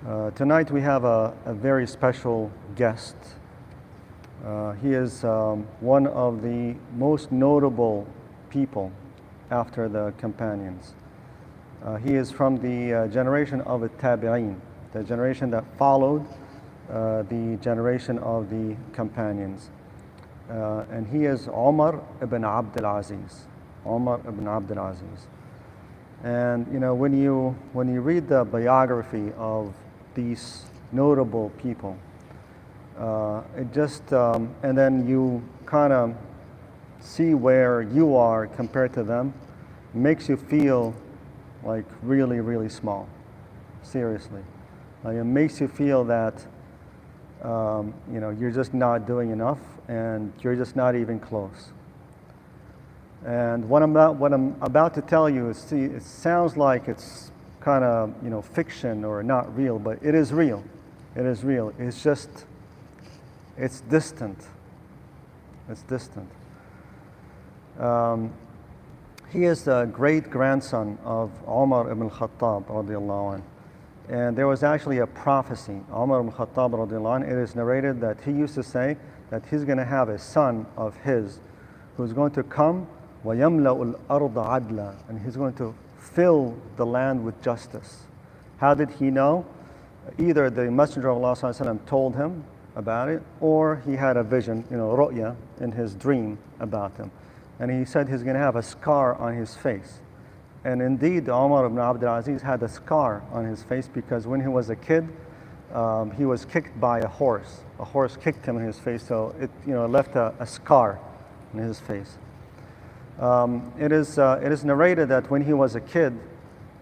Tonight we have a very special guest. He is one of the most notable people after the companions. He is from the generation of the Tabi'een, the generation that followed the generation of the companions. And he is Omar ibn Abdul Aziz. Omar ibn Abdul Aziz. And you know, when you read the biography of these notable people, it just and then you kind of see where you are compared to them, makes you feel like really, really small. Seriously, like it makes you feel that you know, you're just not doing enough, and you're just not even close. And what I'm about to tell you is, see, it sounds like it's kind of, you know, fiction or not real, but it is real. It is real. It's just, it's distant. It's distant. He is the great grandson of Omar ibn Khattab radiallahu anh. And there was actually a prophecy. Omar ibn Khattab radiallahu anh, it is narrated that he used to say that he's going to have a son of his who's going to come وَيَمْلَأُ الْأَرْضَ عَدْلًا, and he's going to fill the land with justice. How did he know? Either the Messenger of Allah ﷺ told him about it, or he had a vision, you know, ru'ya, in his dream about him. And he said he's going to have a scar on his face. And indeed, Omar ibn Abdul Aziz had a scar on his face because when he was a kid, he was kicked by a horse. A horse kicked him in his face, so it, you know, left a scar in his face. It is narrated that when he was a kid,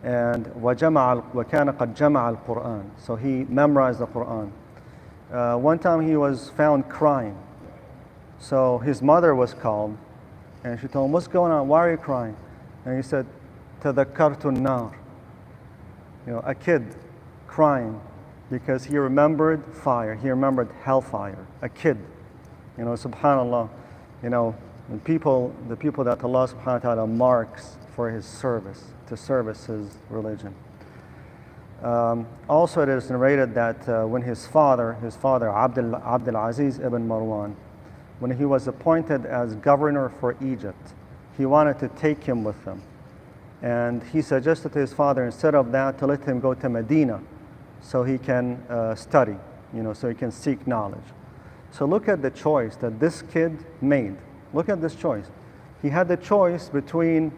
and وَكَانَ قَدْ جَمَعَ الْقُرْآنِ, so he memorized the Quran. One time he was found crying. So his mother was called, and she told him, "What's going on? Why are you crying?" And he said, تَذَكَّرْتُ النَّارِ. You know, a kid crying because he remembered fire. He remembered hellfire. A kid. You know, subhanAllah. You know, and the people that Allah subhanahu wa ta'ala marks for his service, to service his religion. Also it is narrated that when his father Abdul Aziz ibn Marwan, when he was appointed as governor for Egypt, he wanted to take him with him. And he suggested to his father, instead of that, to let him go to Medina so he can study, you know, so he can seek knowledge. So look at the choice that this kid made. Look at this choice. He had the choice between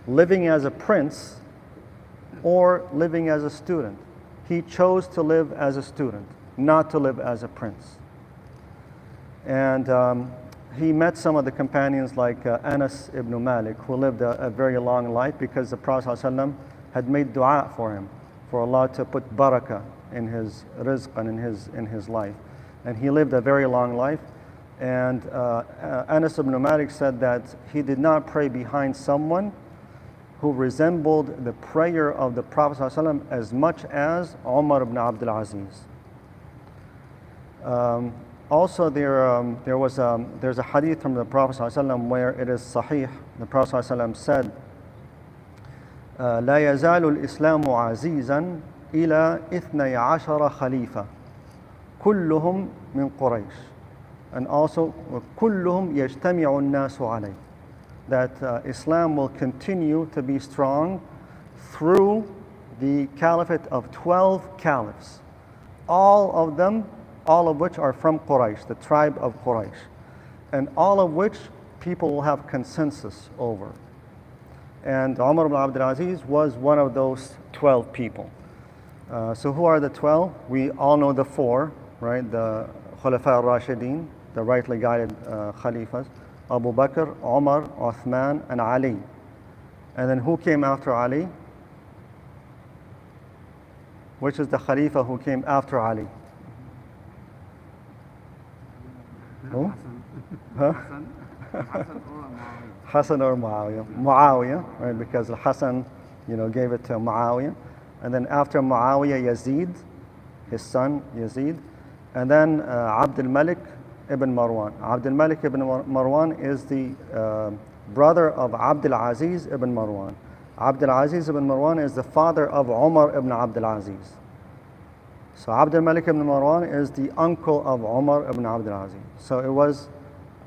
living as a prince or living as a student. He chose to live as a student, not to live as a prince. And he met some of the companions like Anas ibn Malik, who lived a very long life because the Prophet ﷺ had made dua for him, for Allah to put barakah in his rizq and in his life. And he lived a very long life. And Anas ibn Malik said that he did not pray behind someone who resembled the prayer of the Prophet ﷺ as much as Omar ibn Abdul Aziz. Also, there's a hadith from the Prophet ﷺ where it is sahih. The Prophet ﷺ said, لا يزال الإسلام عزيزا إلى 12 خليفة كلهم من قريش. And also, كلهم يجتمع الناس عليه. That Islam will continue to be strong through the caliphate of 12 caliphs. All of which are from Quraysh, the tribe of Quraysh. And all of which people will have consensus over. And Umar ibn Abdul Aziz was one of those 12 people. So who are the 12? We all know the 4, right? The Khulafa al-Rashidin, the rightly guided Khalifas, Abu Bakr, Omar, Uthman, and Ali. And then who came after Ali? Which is the Khalifa who came after Ali? Who? Huh? Hassan or Muawiyah? Muawiyah, right? Because Hassan, you know, gave it to Muawiyah. And then after Muawiyah, Yazid, his son Yazid. And then Abdul Malik ibn Marwan. Abdul Malik ibn Marwan is the brother of Abdul Aziz ibn Marwan. Abdul Aziz ibn Marwan is the father of Umar ibn Abdul Aziz. So Abdul Malik ibn Marwan is the uncle of Omar ibn Abdul Aziz. So it was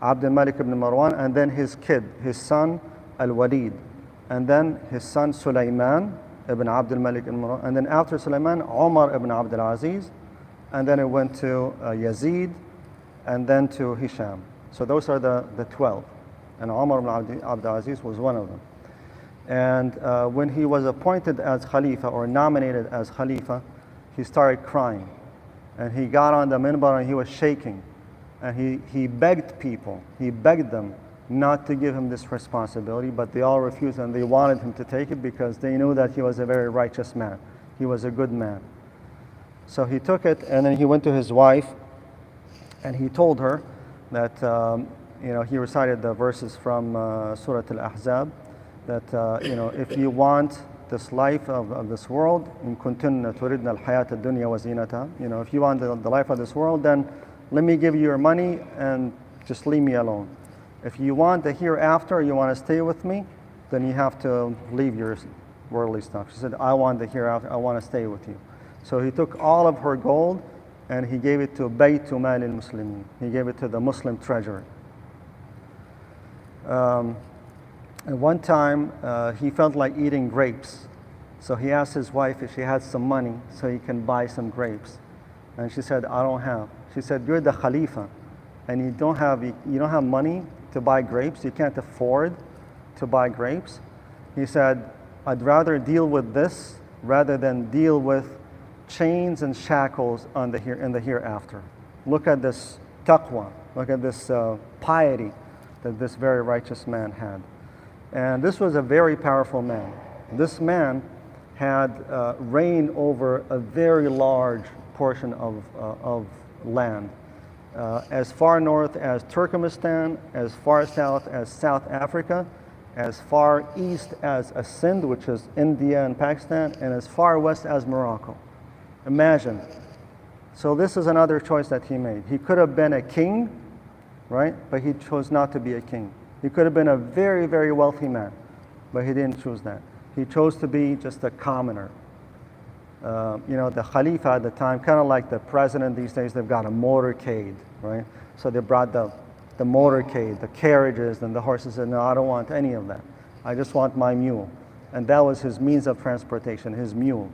Abdul Malik ibn Marwan, and then his kid, his son Al-Walid, and then his son Sulaiman ibn Abdul Malik ibn Marwan, and then after Sulaiman, Omar ibn Abdul Aziz, and then it went to Yazid, and then to Hisham. So those are the 12. And Omar ibn Abdul Aziz was one of them. And when he was appointed as Khalifa or nominated as Khalifa, he started crying. And he got on the minbar and he was shaking. And he begged people, he begged them not to give him this responsibility, but they all refused and they wanted him to take it because they knew that he was a very righteous man. He was a good man. So he took it, and then he went to his wife and he told her that, he recited the verses from Surah Al-Ahzab, that, if you want this life of this world, in kuntunna turidna al-hayat ad-dunya wa zinataha, if you want the life of this world, then let me give you your money and just leave me alone. If you want the hereafter, you want to stay with me, then you have to leave your worldly stuff. She said, I want the hereafter, I want to stay with you. So he took all of her gold and he gave it to Baytu Mal al-Muslimin. He gave it to the Muslim treasury. And one time he felt like eating grapes. So he asked his wife if she had some money so he can buy some grapes. And she said, I don't have. She said, you're the Khalifa and you don't have money to buy grapes. You can't afford to buy grapes. He said, I'd rather deal with this rather than deal with chains and shackles in the hereafter. Look at this taqwa. Look at this piety that this very righteous man had. And this was a very powerful man. This man had reign over a very large portion of land. As far north as Turkmenistan, as far south as South Africa, as far east as Sindh, which is India and Pakistan, and as far west as Morocco. Imagine. So this is another choice that he made. He could have been a king, right? But he chose not to be a king. He could have been a very, very wealthy man, but he didn't choose that. He chose to be just a commoner. The Khalifa at the time, kind of like the president these days, they've got a motorcade, right? So they brought the motorcade, the carriages, and the horses said, no, I don't want any of that. I just want my mule. And that was his means of transportation, his mule.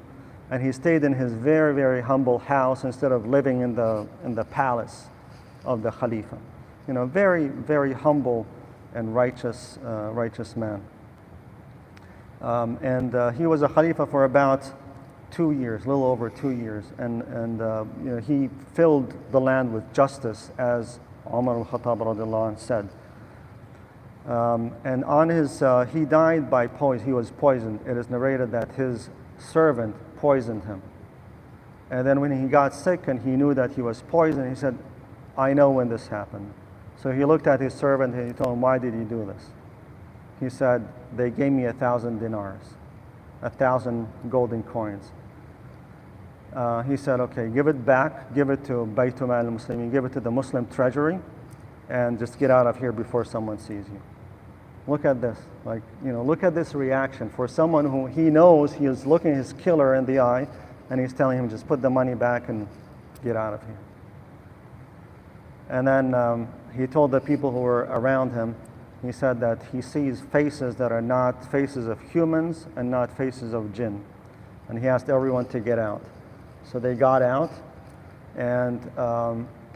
And he stayed in his very, very humble house instead of living in the palace of the Khalifa. Very, very humble and righteous man. He was a Khalifa for about 2 years, a little over 2 years, and he filled the land with justice, as Omar al-Khattab radiallahu anh said. And on his, he died by poison. He was poisoned. It is narrated that his servant poisoned him. And then when he got sick and he knew that he was poisoned, he said, I know when this happened. So he looked at his servant and he told him, why did you do this? He said, they gave me 1,000 dinars, 1,000 golden coins. He said, okay, give it back, give it to Baytu Mal al-Muslimin, give it to the Muslim treasury, and just get out of here before someone sees you. Look at this, look at this reaction for someone who he knows he is looking his killer in the eye, and he's telling him, just put the money back and get out of here. And then he told the people who were around him, he said that he sees faces that are not faces of humans and not faces of jinn. And he asked everyone to get out. So they got out, and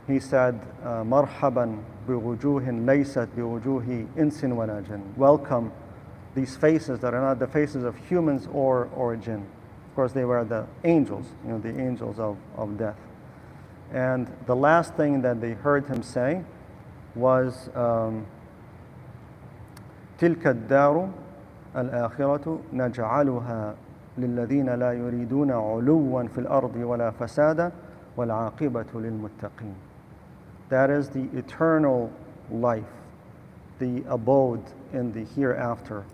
he said, Marhaban biwujuhin laysat biwujuhi insin wala jinn. Welcome these faces that are not the faces of humans or jinn. Of course, they were the angels, the angels of death. And the last thing that they heard him say was, تلك الدار الآخرة نجعلها للذين لا يريدون علوا في الأرض ولا فسادا والعاقبة للمتقين. That is the eternal life, the abode in the hereafter.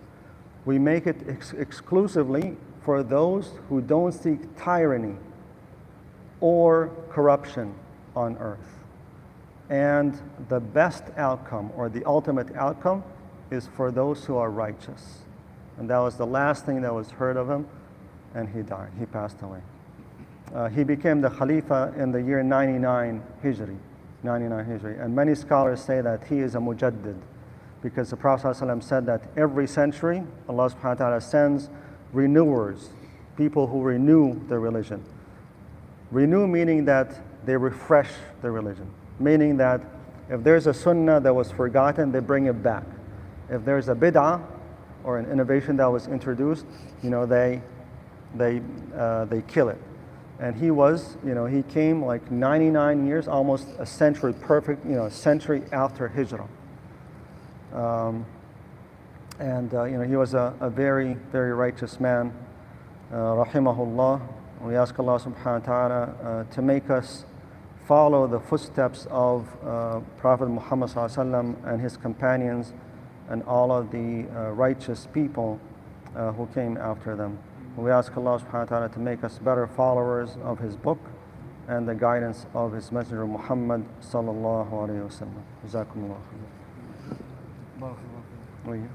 We make it exclusively for those who don't seek tyranny or corruption on earth. And the best outcome, or the ultimate outcome, is for those who are righteous. And that was the last thing that was heard of him, and he died. He passed away. He became the Khalifa in the year 99 Hijri. 99 Hijri. And many scholars say that he is a mujaddid, because the Prophet ﷺ said that every century Allah subhanahu wa ta'ala sends renewers, people who renew their religion. Renew meaning that they refresh the religion, meaning that if there's a sunnah that was forgotten, they bring it back. If there's a bid'ah or an innovation that was introduced, they kill it. And he was, he came like 99 years, almost a century, perfect, a century after Hijrah. He was a very, very righteous man, rahimahullah. We ask Allah subhanahu wa ta'ala to make us follow the footsteps of Prophet Muhammad sallallahu alaihi wasallam and his companions and all of the righteous people who came after them. We ask Allah subhanahu wa ta'ala to make us better followers of his book and the guidance of his messenger Muhammad sallallahu alayhi wa sallam. Jazakumullah khair.